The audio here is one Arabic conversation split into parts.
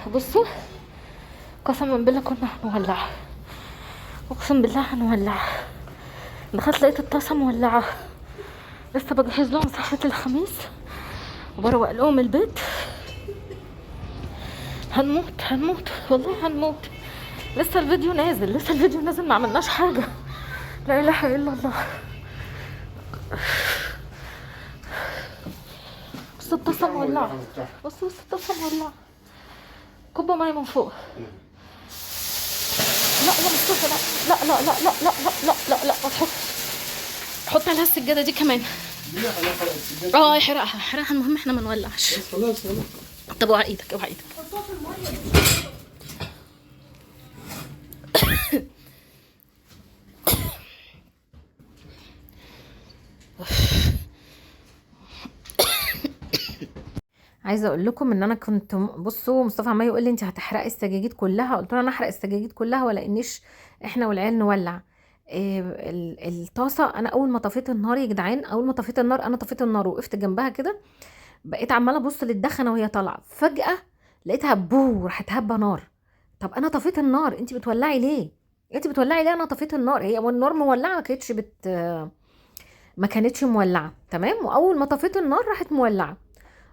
بصوا قسما بالله كنا هنولع، اقسم بالله هنولع. دخلت لقيت الطاسه مولعه، لسه بجهز لهم صحة الخميس وبروق لهم البيت. هنموت والله هنموت. لسه الفيديو نازل ما عملناش حاجه. لا اله الا الله. بص الطاسه مولعه، بص الطاسه مولعه. كوبا ميه من فوق. لا مصطفى لا ما تحطش. حط عليها السجاده دي كمان. احرقها المهم احنا ما نولعش. خلاص. طب اوعى ايدك عايزه اقول لكم ان انا كنت بصوا مصطفى عمال يقول لي انت هتحرقي السجاجيد كلها. قلت له انا احرق السجاجيد كلها ولا انيش احنا والعيال نولع. الطاسه انا اول ما طفيت النار يا جدعان، انا طفيت النار وقفت جنبها كده، بقيت عماله ابص للدخنه وهي طالعه، فجاه لقيتها راحت هبه نار. طب انا طفيت النار، انت بتولعي ليه؟ انا طفيت النار، هي والنار مولعه ما كانتش مولعه تمام. واول ما طفيت النار راحت مولعه.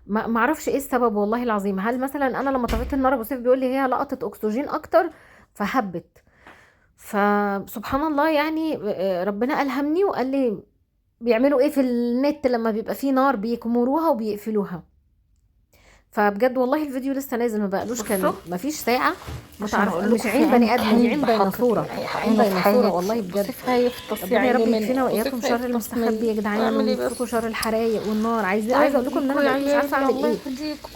ما اعرفش ايه السبب والله العظيم. هل مثلا انا لما طفيت النار ابو سيف بيقول لي هي لقطت اكسجين اكتر فهبت؟ فسبحان الله يعني ربنا الهمني وقال لي بيعملوا ايه في النت لما بيبقى فيه نار، بيكمروها وبيقفلوها. فبجد والله الفيديو لسه نازل ما بقالوش كان ما فيش ساعه. مش عين بني ادم، دي عين ديناصوره، والله بجد. ربنا يا رب يكفينا واياكم شر المستخبي يا جدعان، ويكفيكم شر الحرايق والنار. عايزه اقول لكم ان انا مش عارفه اعمل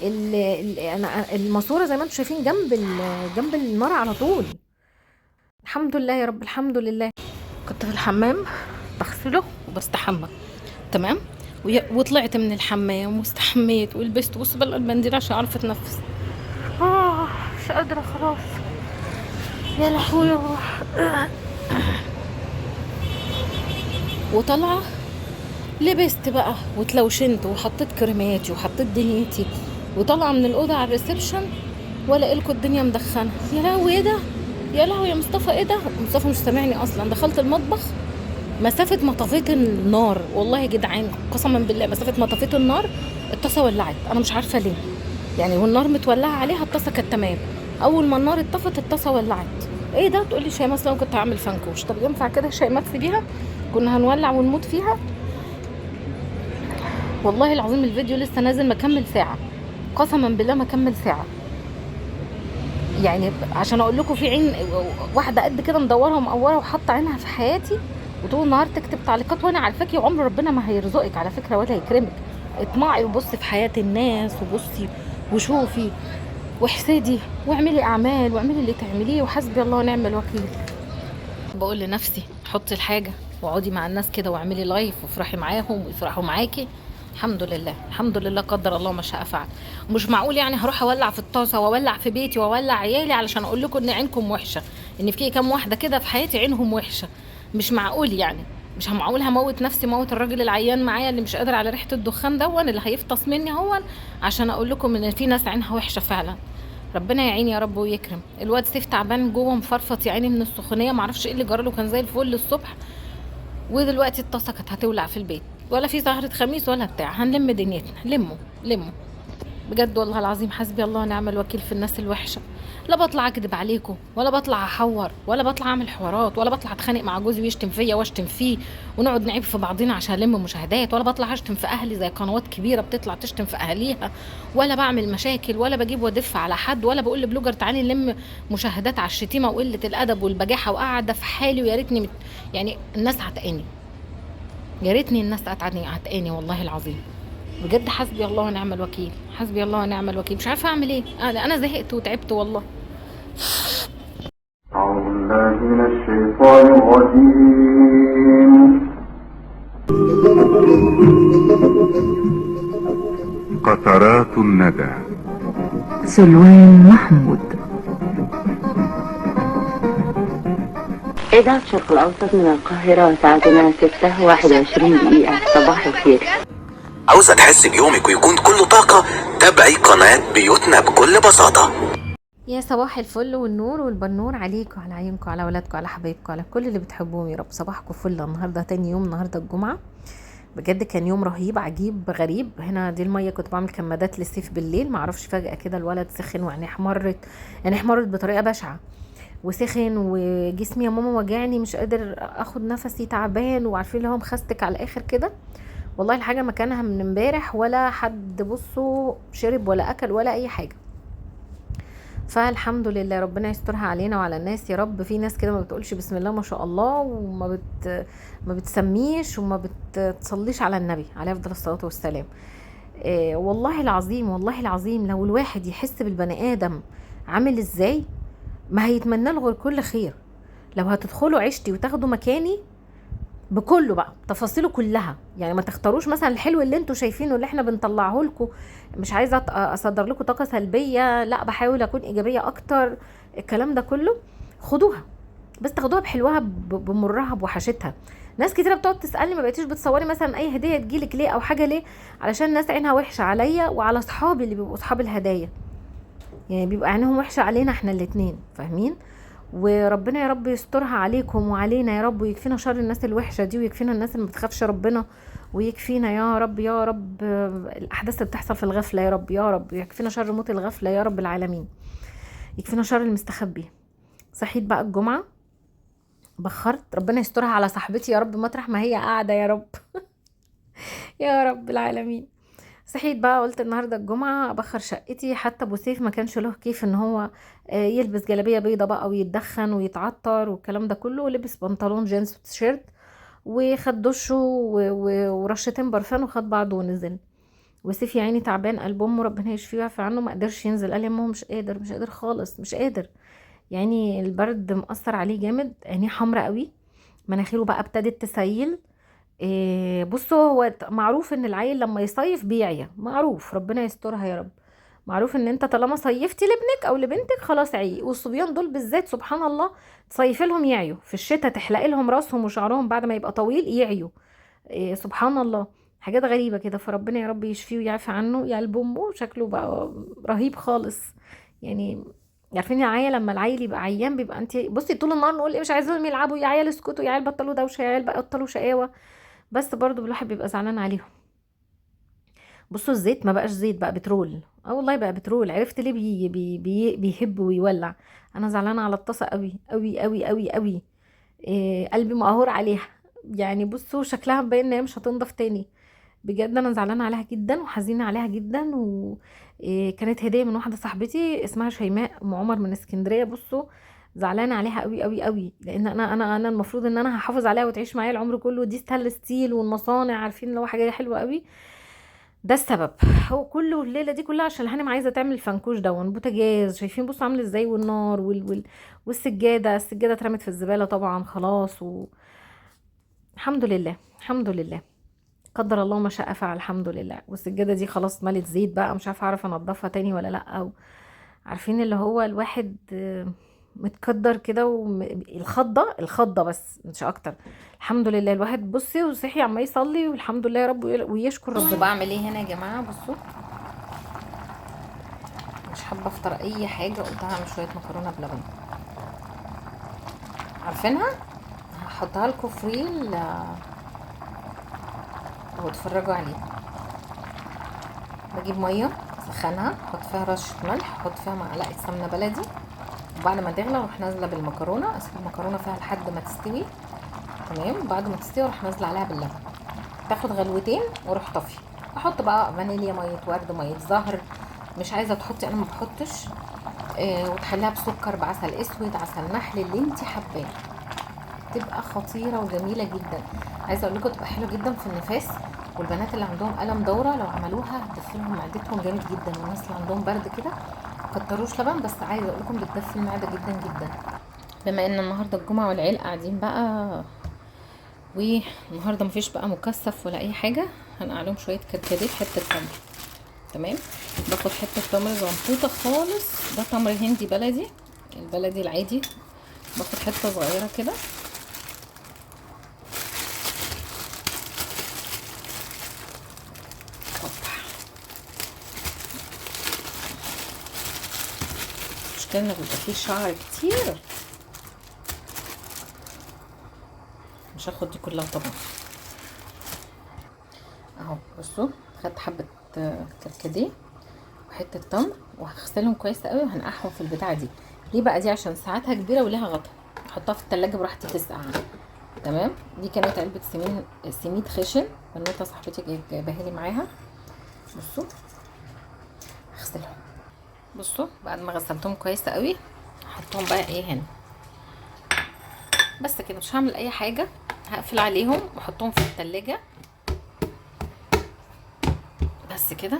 ايه. انا الماسوره زي ما انتم شايفين جنب النار على طول. الحمد لله يا رب، الحمد لله. كنت في الحمام بغسله وبستحمى تمام، وطلعت من الحمام واستحميت ولبست بص بقى المنديل عشان اعرف اتنفس. مش قادره خلاص يا لهوي. وطلعه لبست بقى وتلوشنت وحطيت كريماتي وحطيت دنيتي، وطالعه من الاوضه على الريسبشن ولا لكم الدنيا مدخنه. يا لهوي ايه ده، يا لهوي يا مصطفى ايه ده. مصطفى مش سامعني اصلا. دخلت المطبخ مسافه ما طفيت النار والله يا جدعان قسما بالله، مسافه ما طفيت النار الطاسه ولعت. انا مش عارفه ليه يعني، والنار متولعه عليها الطاسه كانت تمام، اول ما النار اتطفت الطاسه ولعت. ايه ده؟ تقول لي شيماء مثلا كنت هعمل فنكوش. طب ينفع كده شيماء تسيبيها؟ كنا هنولع ونموت فيها والله العظيم. الفيديو لسه نازل ما كمل ساعه، قسما بالله ما كمل ساعه يعني. عشان اقول لكم في عين واحده قد كده مدوره ومقوره وحاطه عينها في حياتي وطول النهار تكتب تعليقات، وانا عارفاكي عمر ربنا ما هيرزقك على فكره ولا هيكرمك. اطمعي وبصي في حياه الناس وبصي وشوفي واحسدي واعملي اعمال واعملي اللي تعمليه، وحسبي الله ونعم الوكيل. بقول لنفسي حطي الحاجه واقعدي مع الناس كده واعملي لايف وافرحي معاهم ويفرحوا معاكي. الحمد لله قدر الله ما شاء فعل. ومش معقول يعني هروح اولع في الطاسه واولع في بيتي واولع عيالي علشان اقول لكم ان عينكم وحشه، ان في كام واحده كده في حياتي عينهم وحشه. مش معقول يعني، مش معقول هموت نفسي، موت الراجل العيان معايا اللي مش قادر على ريحه الدخان ده، وانا اللي هيفطس مني هو عشان اقول لكم ان في ناس عينها وحشه فعلا. ربنا يعين يا رب ويكرم. الواد سيف تعبان جوه مفرفط يا عيني من السخونيه، معرفش ايه اللي جراله، كان زي الفل الصبح ودلوقتي الطاسه كانت هتولع في البيت. ولا في سهرة خميس ولا بتاع، هنلم دنيتنا. لموا بجد والله العظيم. حسبي الله ونعم الوكيل في الناس الوحشه. لا بطلع اكذب عليكم ولا بطلع احور ولا بطلع اعمل حوارات ولا بطلع اتخانق مع جوزي ويشتم فيا واشتم فيه ونقعد نعيب في بعضنا عشان الم مشاهدات، ولا بطلع اشتم في اهلي زي قنوات كبيره بتطلع تشتم في اهاليها، ولا بعمل مشاكل ولا بجيب وادف على حد، ولا بقول لبلوجر تعالي نلم مشاهدات على الشتيمه وقله الادب والبجاحه وقاعده في حالي. ويا ريتني يعني الناس عتقاني، يا ريتني الناس عتقاني والله العظيم بجد. حسبي الله ونعم الوكيل، حسبي الله ونعم الوكيل. مش عارفه اعمل ايه، انا زهقت وتعبت والله. أعوذ بالله من الشيطان الرجيم. قطرات الندى. سلوان محمود. إذاعة الشرق الأوسط من القاهرة، ساعتنا 6:21 دقيقة. صباح الخير. عاوزة تحس بيومك ويكون كله طاقة؟ تابعي قناة بيوتنا بكل بساطة. يا صباح الفل والنور والبنور عليكم، على عيونكم، على اولادكم، على حبايبكم، على كل اللي بتحبوهم يا رب. صباحكم فل. النهارده تاني يوم، النهارده الجمعه. بجد كان يوم رهيب، عجيب، غريب. هنا دي الميه كنت بعمل كمادات للسيف بالليل، معرفش فجاه كده الولد سخن وعينيه احمرت، يعني احمرت بطريقه بشعه، وسخن وجسمي يا ماما وجعني، مش قادر اخد نفسي، تعبان، وعارفين اللي هو مخستك على الاخر كده. والله الحاجه مكانها من امبارح، ولا حد بصوا شرب ولا اكل ولا اي حاجه. فالحمد لله، ربنا يسترها علينا وعلى الناس يا رب. في ناس كده ما بتقولش بسم الله ما شاء الله، ما بتسميش وما بتصليش على النبي عليه افضل الصلاه والسلام. والله العظيم، والله العظيم، لو الواحد يحس بالبني ادم عامل ازاي، ما هيتمنى له غير كل خير. لو هتدخلوا عيشتي وتاخدوا مكاني بكله بقى، تفاصيله كلها، يعني ما تختاروش مثلا الحلو اللي انتوا شايفينه اللي احنا بنطلعه لكم. مش عايزه اصدر لكم طاقه سلبيه، لا، بحاول اكون ايجابيه اكتر. الكلام ده كله خدوها، بس تاخدوها بحلوها بمرها بوحشتها. ناس كتيره بتقعد تسالني ما بقيتيش بتصوري مثلا اي هديه تجيلك ليه او حاجه ليه؟ علشان الناس عينها وحشه عليا وعلى اصحابي اللي بيبقوا اصحاب الهدايا، يعني بيبقى عينهم وحشه علينا احنا الاتنين، فاهمين؟ وربنا يا رب يسترها عليكم وعلينا يا رب، ويكفينا شر الناس الوحشه دي، ويكفينا الناس اللي ما بتخافش ربنا، ويكفينا يا رب يا رب الاحداث اللي بتحصل في الغفله يا رب يا رب، يكفينا شر موت الغفله يا رب العالمين، يكفينا شر المستخبي. صحيت بقى الجمعه، بخرت، ربنا يسترها على صاحبتي يا رب مطرح ما هي قاعده يا رب يا رب العالمين. صحيت بقى قلت النهارده الجمعه ابخر شقتي. حتى ابو سيف ما كانش له كيف ان هو يلبس جلابيه بيضه بقى ويتدخن ويتعطر والكلام ده كله، ولبس بنطلون جينز وتيشيرت، وخد دشه ورشتين برفان، وخد بعضه ونزل. وسيف يا عيني تعبان، قلب امه ربنا يشفيه ويعفي عنه، ما قدرش ينزل، قال لي يا ماما مش قادر، مش قادر خالص، مش قادر. يعني البرد مأثر عليه جامد، عينيه حمرا قوي، مناخيره بقى ابتدت تسيل. بصوا، هو معروف ان العيل لما يصيف بيعيا، معروف، ربنا يسترها يا رب. معروف ان انت طالما صيفتي لابنك او لبنتك خلاص عي. والصبيان دول بالذات سبحان الله، تصيفي لهم يعيوا في الشتاء، تحلقي لهم راسهم وشعرهم بعد ما يبقى طويل يعيوا. سبحان الله، حاجات غريبة كده. فربنا يا رب يشفيه ويعفي عنه. يا قلب امه شكله بقى رهيب خالص يعني. عارفين يا عيال لما العيل يبقى عيان، بيبقى انت بصي طول النهار نقول ايه، مش عايزينهم يلعبوا، يا عيال اسكتوا، يا عيال بطلوا دوشه، يا عيال بطلوا شقاوه، بس برضو الواحد بيبقى زعلان عليهم. بصوا الزيت ما بقاش زيت، بقى بترول. اه والله بقى بترول. عرفت ليه بيهب ويولع. انا زعلانه على الطاسه قوي قوي قوي قوي قوي. قلبي مقهور عليها. يعني بصوا شكلها مبين ان هي مش هتنضف تاني. بجد انا زعلانه عليها جدا وحزينه عليها جدا. وكانت هديه من واحده صاحبتي اسمها شيماء ام عمر من اسكندريه. بصوا زعلانه عليها قوي قوي قوي، لان انا المفروض ان انا هحافظ عليها وتعيش معايا العمر كله. دي ستانلس ستيل والمصانع عارفين اللي هو حاجه حلوه قوي. ده السبب. هو كله الليله دي كلها عشان الهانم عايزه تعمل فنكوش دون بوتاجاز. شايفين بصوا عامل ازاي، والنار والسجاده اترمت في الزباله طبعا خلاص. الحمد لله، الحمد لله، قدر الله ما شاء فعل، الحمد لله. والسجاده دي خلاص ملت زيت بقى، مش عارفه اعرف انضفها تاني ولا لا. عارفين اللي هو الواحد متقدر كده، الخضه بس مش اكتر. الحمد لله الواحد بصي وصحي عمال يصلي، والحمد لله يا رب ويشكر ربنا. بعمل ايه هنا يا جماعه؟ بصوا مش حابه افطر اي حاجه، قلت هعمل شويه مكرونه بلبن. عارفينها؟ هحطها لكم في ريل واتفرجوا عليه. بجيب ميه اسخنها، احط فيها رشه ملح، احط فيها معلقه سمنه بلدي، وبعد ما تغلى اروح نازله بالمكرونه، اسيب المكرونه فيها لحد ما تستوي تمام. بعد ما تستوي اروح نازله عليها باللبن، تاخد غلوتين واروح طفي. احط بقى فانيليا، ميه ورد، ميه زهر، مش عايزه تحطي انا ما بحطش. وتخليها بسكر، بعسل اسود، عسل نحل، اللي انت حباه. تبقى خطيره وجميله جدا. عايزه اقول لكم تبقى حلوه جدا في النفاس. والبنات اللي عندهم الم دوره لو عملوها هتدفلهم معدتهم جامد جدا. والناس اللي عندهم برد كده كتروش لبن، بس عايزه اقول لكم بتدفي المعده جدا جدا. بما ان النهارده الجمعه والعيال قاعدين بقى، والنهارده مفيش بقى مكثف ولا اي حاجه، هنقع لهم شويه كركديه حته تمر تمام. باخد حته تمر زنطوطه خالص، ده تمر هندي بلدي، البلدي العادي. باخد حته صغيره كده، المشكله ان بيبقى فيه شعر كتير. مش هاخد دي كلها طبعا. اهو بصوا خدت حبه كركديه وحته تمر وهغسلهم كويس قوي وهنقعهم في البتاعه دي. ليه بقى دي؟ عشان ساعتها كبيره وليها غطا، احطها في التلاجة براحتي تسقع. تمام. دي كانت علبه سميد خشن، بنوته صاحبتي جايباها لي معاها. بصوا هغسلهم. بصوا بعد ما غسلتهم كويس قوي هحطهم بقى ايه هنا. بس كده، مش هعمل اي حاجه، هقفل عليهم واحطهم في التلاجة بس كده،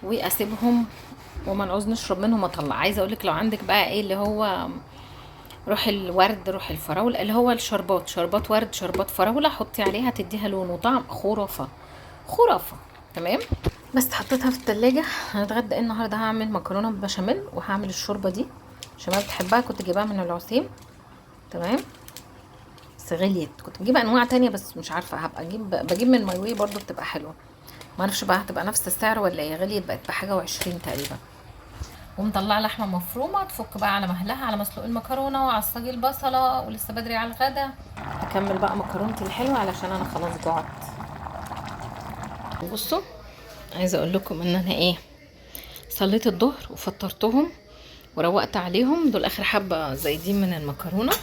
واسيبهم وما نعوز نشرب منهم اطلع. عايزه اقولك لو عندك بقى ايه اللي هو روح الورد، روح الفراوله، اللي هو الشربات، شربات ورد، شربات فراوله، حطي عليها تديها لون وطعم خرافه خرافه. تمام. بس حطيتها في التلاجة. هنتغدى النهارده، هعمل مكرونه بشاميل وهعمل الشوربه دي شباب بتحبها، كنت جايباها من العسيم. تمام. بس غليت، كنت بجيب انواع تانية بس مش عارفه، هبقى بجيب من مايوي برضو بتبقى حلوه، ما اعرفش بقى هتبقى نفس السعر ولا ايه. غليت بقت بحاجه و20 تقريبا. ومطلعه لحمه مفرومه تفك بقى على مهلها، على مسلوق المكرونه وعصاجي البصله، ولسه بدري على الغدا. اكمل بقى مكرونتي الحلوه علشان انا خلاص جوعت. بصوا عايزه اقول لكم ان انا ايه، صليت الظهر وفطرتهم وروقت عليهم. دول اخر حبه زايدين من المكرونه.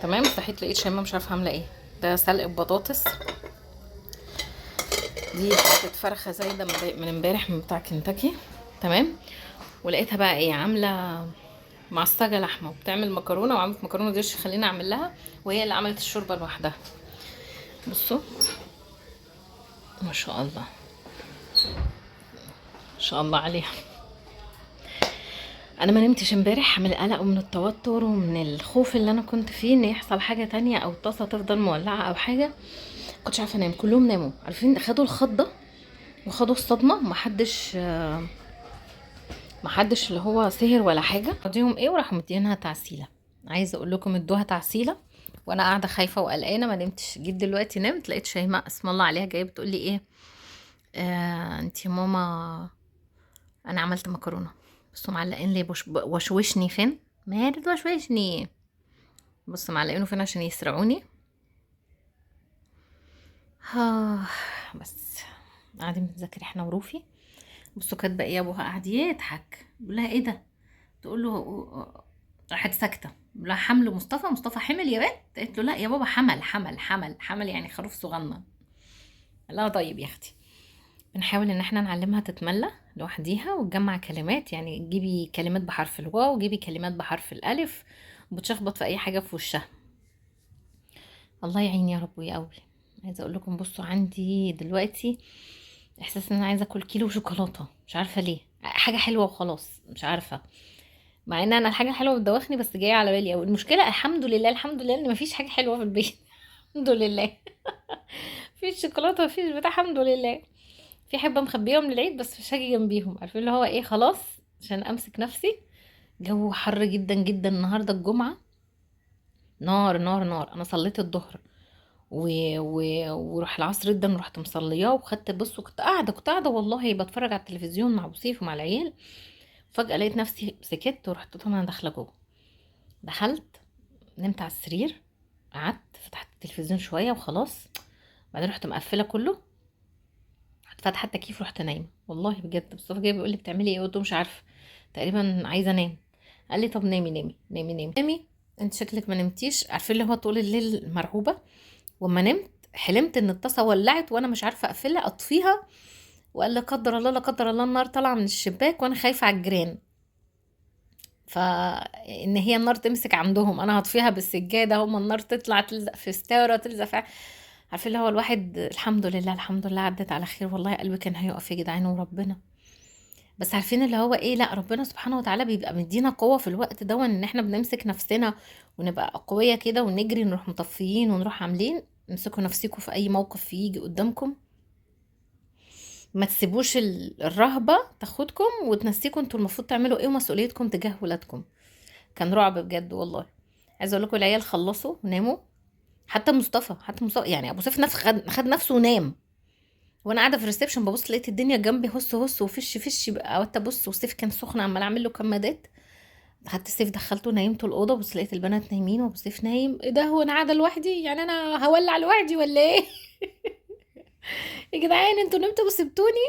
تمام. صحيت لقيت شيماء مش عارفه عامله ايه. ده سلق بطاطس، دي حته فرخه زايده من امبارح من بتاع كنتاكي. تمام. ولقيتها بقى ايه، عامله معصجه لحمه وبتعمل مكرونه، وعملت مكرونه ديش خليني اعمل لها، وهي اللي عملت الشوربه لوحدها. بصوا ما شاء الله ما شاء الله عليها. انا ما نمتش امبارح من القلق ومن التوتر ومن الخوف اللي انا كنت فيه ان يحصل حاجه تانية او الطاسه تفضل مولعه او حاجه. كنتش عارفه انام. كلهم ناموا عارفين، خدوا الخضه وخدوا الصدمه. محدش اللي هو سهر ولا حاجه. اديهم ايه وراحوا مدينها تعسيله. عايزه اقول لكم ادوها تعسيله وانا قاعده خايفه وقلقانه ما نمتش. جيت دلوقتي نمت لقيت شيماء اسم الله عليها جايه بتقول لي ايه، انتي ماما انا عملت مكرونه. بصوا معلقين لي وشوشني فين، مارد وشوشني. بصوا معلقينه فين عشان يسرعوني. بس قاعدين بنذاكر احنا وروفي. بصوا كاتبه ايه، ابوها قاعد يضحك بيقول لها ايه ده، تقول له راحت ساكته. بيقول لها حمل مصطفى حمل يا بنت. قالت له لا يا بابا، حمل يعني خروف صغنن. لا طيب يا اختي. بنحاول ان احنا نعلمها تتملى لوحديها وتجمع كلمات، يعني تجيبي كلمات بحرف الواو وجيبي كلمات بحرف الالف، وبتشخبط في اي حاجه في وشها. الله يعين يا رب ويقوي. عايزه اقول لكم بصوا عندي دلوقتي احساس ان انا عايزه اكل كيلو شوكولاته، مش عارفه ليه، حاجه حلوه وخلاص مش عارفه، مع ان انا الحاجه الحلوه بتدوخني بس جايه على بالي قوي. المشكله الحمد لله ان مفيش حاجه حلوه في البيت. الحمد لله. مفيش شوكولاته مفيش بتاع، الحمد لله. في حبه مخبيهم للعيد بس مش هاجي جنبيهم، عارفين اللي هو ايه، خلاص عشان امسك نفسي. جو حر جدا جدا النهارده الجمعه، نار نار نار. انا صليت الظهر وروح العصر جدا رحت مصلياه وخدت بص، وكنت قاعده والله بتفرج على التلفزيون مع بوسيف ومع العيال. فجاه لقيت نفسي سكت ورحت طبعا انا داخله جوه. دخلت نمت على السرير، قعدت فتحت التلفزيون شويه وخلاص. بعدين رحت مقفله كله، رحت فاتحه التكييف ورحت نايمه. والله بجد مصطفى جاي بيقول لي بتعملي ايه، قلت له مش عارفه تقريبا عايزه انام. قال لي طب نامي انت شكلك ما نمتيش. عارفين اللي هو طول الليل مرعوبه. وما نمت حلمت ان الطاسه ولعت وانا مش عارفه اقفلها اطفيها، وقال لا قدر الله لا قدر الله النار طالعه من الشباك وانا خايفه على الجيران، فان هي النار تمسك عندهم انا هطفيها بالسجاده، هم النار تطلع تلزق في ستاره تلزق في. عارفين اللي هو الواحد الحمد لله عدت على خير. والله قلبي كان هيقف يا جدعان وربنا. بس عارفين اللي هو ايه، لا ربنا سبحانه وتعالى بيبقى مدينا قوه في الوقت ده، ان احنا بنمسك نفسنا ونبقى اقوياء كده ونجري نروح مطفيين ونروح عاملين. امسكوا نفسكم في اي موقف يجي قدامكم، ما تسيبوش الرهبه تاخدكم وتنسيكم انتوا المفروض تعملوا ايه ومسؤوليتكم تجاه ولادكم. كان رعب بجد والله. عايزه اقول لكم العيال خلصوا وناموا، حتى مصطفى يعني ابو سيف خد نفسه ونام. وانا قاعده في الريسبشن ببص لقيت الدنيا جنبي هس وفش بقى، قعدت ابص وسيف كان سخن عمال اعمل له كمادات. خدت سيف دخلته نيمته الاوضه، بس لقيت البنات نايمين وسيف نايم. ايه ده، هو انا قاعده لوحدي يعني؟ انا هولع لوحدي ولا ايه؟ يا جدعان انتوا نمتوا وسبتوني.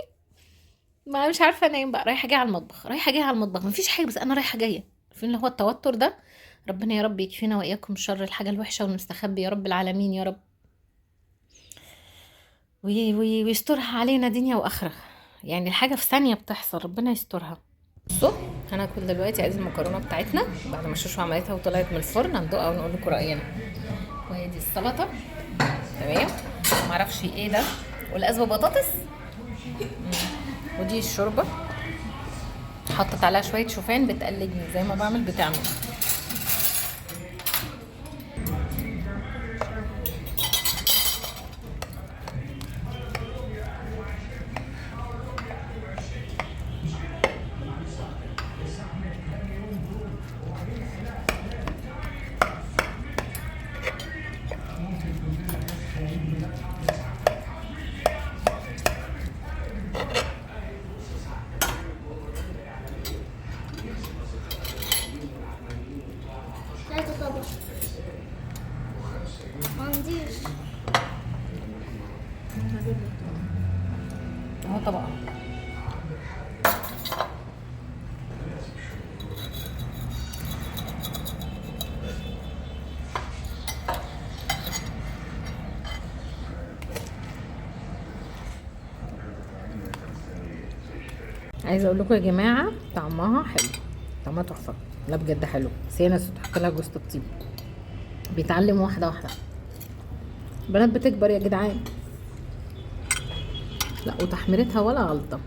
ما مش عارفه انام بقى، رايحه جايه على المطبخ، رايحه جايه على المطبخ، مفيش حاجه بس انا رايحه جايه. عارفين اللي هو التوتر ده. ربنا يا رب يكفينا واياكم شر الحاجه الوحشه والمستخبي يا رب العالمين يا رب. ويسترها علينا دنيا واخره. يعني الحاجه في ثانيه بتحصل، ربنا يسترها. بصوا هناكل دلوقتي ادي المكرونه بتاعتنا بعد ما شوشو عملتها وطلعت من الفرن، هندوقها ونقول لكم راينا. وهي دي السلطه تمام، معرفش ايه ده، والقزبه بطاطس. ودي الشوربه حطت عليها شويه شوفان بتقلجني زي ما بعمل بتعمل. ثلاثة طبق ما عنديش. اهو طبق. عايزه اقول لكم يا جماعه طعمها حلو، طعمها تحفه، لا بجد حلو. بس هي ناس تحط لها جوز الطيب، بيتعلم واحده واحده. البنات بتكبر يا جدعان. لا وتحميرتها ولا غلطه.